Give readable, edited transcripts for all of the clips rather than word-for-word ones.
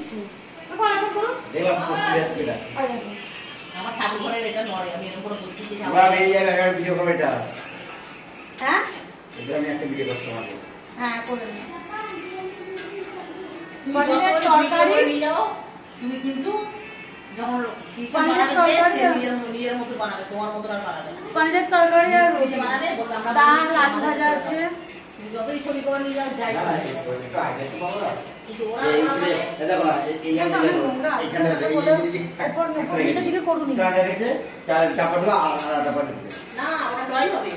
দিচ্ছি দেখলাম করতে যাচ্ছে না আমার ঠাকুর ঘরের এটা নড়ে, আমি এরকম করে বলছি যে আমরা এই জায়গায় একটা ভিডিও করব এটা। হ্যাঁ এটা আমি একটা ভিডিও করতে পারবো। হ্যাঁ করে নিন। পনিরের তরকারি নিয়ে যাও তুমি, কিন্তু যখন পনিরের তরকারি নিজের মতো বানাবে, তোমার মতো আর বানাবে না। পনিরের তরকারি আর রুটি বানাবে বলবে আমরা ডাল আলু ভাজা আছে। যতই ছবি করে নিয়ে যাও যাই না না একটু আইডিয়া তো পাবো না। এই দেখো না এই জায়গাটা দেখো এখানে এই যে উপর নিচের দিকে করুন কানে রেখে চাপা দেবো আর চাপা দিতে না, ওটা ড্রয় হবে।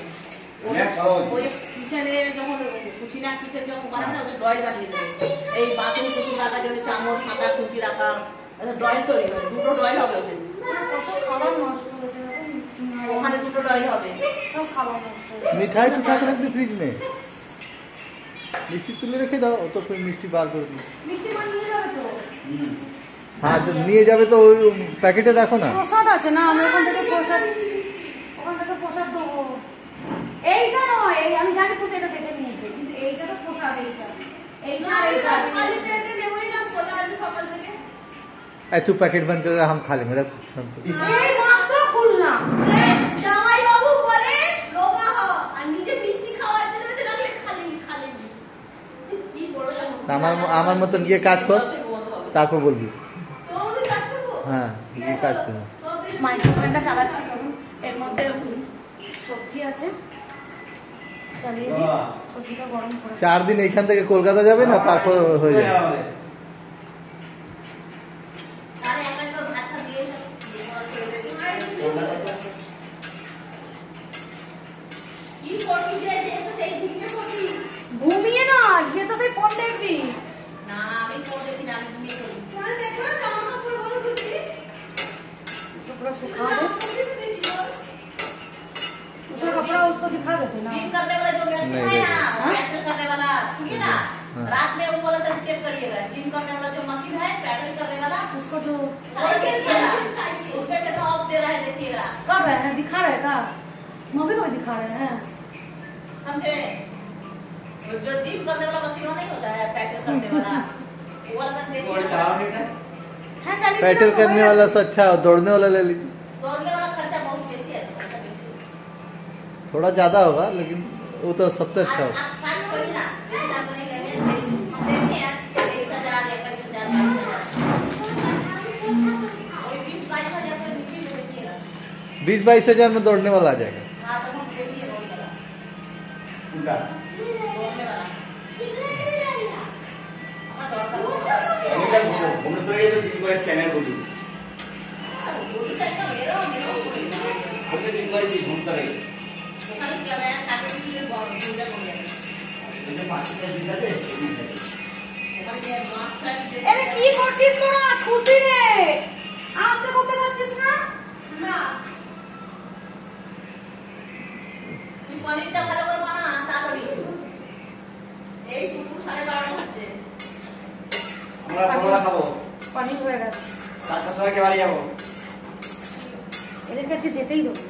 অনেক ভালো ওই কিচেনে যখন কুচিনা কিচেন যখন বানাবে না, ওদের ড্রয় বানিয়ে দেবে। এই বাসন কুসুম রাখার জন্য চামচ পাতা খুঁটি রাখা ড্রয় তৈরি হবে, দুটো ড্রয় হবে ওদের। খাবার নষ্ট হয়ে যাবে, ওখানে দুটো ড্রয় হবে। সব খাবার নষ্ট হয়ে যাবে। मिठाई तो उठा के रख दे फ्रिज में, मिष्टी तुले रखे दाओ तो फिर मिष्टी बाहर कर दी। মিষ্টি বানিয়ে যাবে তো। हाँ तो নিয়ে যাবে তো ওই প্যাকেটে রাখো না। প্রসাদ আছে না, আমি ওখান থেকে প্রসাদ দেবো। এইটা নয়, এই আমি জানি প্রসাদ, এটা দেখে নিয়েছি, কিন্তু এইটা তো প্রসাদ। এইটা খালি পেটে নেবই না, বলে আজ সকাল থেকে ऐ तू पैकेट बंद कर, हम खा लेंगे। रख এই মাত্র খুললাম। জামাই বাবু বলে রোগা হ, আর নিজে মিষ্টি খাওয়ার জন্য যে রাখলে খালি কি বড় জানো। আমার মতন গিয়ে কাজ কর, তারপর বলবি। তোমাদের কাজ করবো। হ্যাঁ গিয়ে কাজ কর। মাইক্রোওয়েভটা চালাচ্ছি, এর মধ্যে সবজি আছে, চালিয়ে দিই, সবজিটা গরম করে। 4 দিন এইখান থেকে কলকাতা যাবে না, তারপর হয়ে যাবে। আরে একটা করে ভাত দিয়ে যাও। কি করবি যে সেই দিকে করবি? ঘুমিয়ে না গিয়ে তো সেই ফোন দেখবি। না আমি ফোন দেখি না, আমি ঘুমিয়ে পড়ি। পরে দেখো না জামা কাপড় বলে দিবি, पूरा सुखा दे, उसका कपड़ा उसको दिखा देते ना। जिम करने वाला जो मशीन है ना, पैडल करने वाला, सुनिए ना, रात में वो बोला था चेक करिएगा, जिम करने वाला जो मशीन है पैडल करने वाला, उसको जो उसमें कितना ऑफ दे रहा है देखिएगा। कर रहे हैं, दिखा रहे का मम्मी को भी दिखा रहे हैं, समझे? जो जिम करने वाला मशीन नहीं होता है पैडल करने वाला, वो वाला तक देखिएगा। हाँ चलिए। पैडल करने वाला से अच्छा दौड़ने वाला ले लीजिए। दौड़ने वाला खर्चा बहुत बेसी है, थोड़ा ज्यादा होगा लेकिन वो तो सबसे अच्छा होगा। आप साथ करिए ना, जैसे आप नहीं लेंगे हम देखते हैं आज 23,000 या 25,000 और 20-22 हजार से नीचे में देखिएगा। 20-22 हजार में दौड़ने वाला आ जाएगा। हाँ तो हम देखिए बहुत ज्यादा उल्टा दौड़ने वाला घूमने से तो जिम করে চ্যানেল বলি बोली चाचा मेरा বলতে জিম করে কি ঘুমতে লাগে ওখানে কি হবে কাকে দিয়ে পূজা করে এই যে পাঁচটা জিতা দে ওখানে যে মাছ ফ্রাই अरे की করছিস তোরা খুশি রে আস্তে করতে পারছিস না না তুই পনিরটা ভালো করে বানা তাড়াতাড়ি এই দুপুর 12:30 হচ্ছে আমরা পরোটা খাবো পানি হয়ে গেছে চারটার সময় কে বাড়ি যাবো এদের কাছে যেতেই দেবো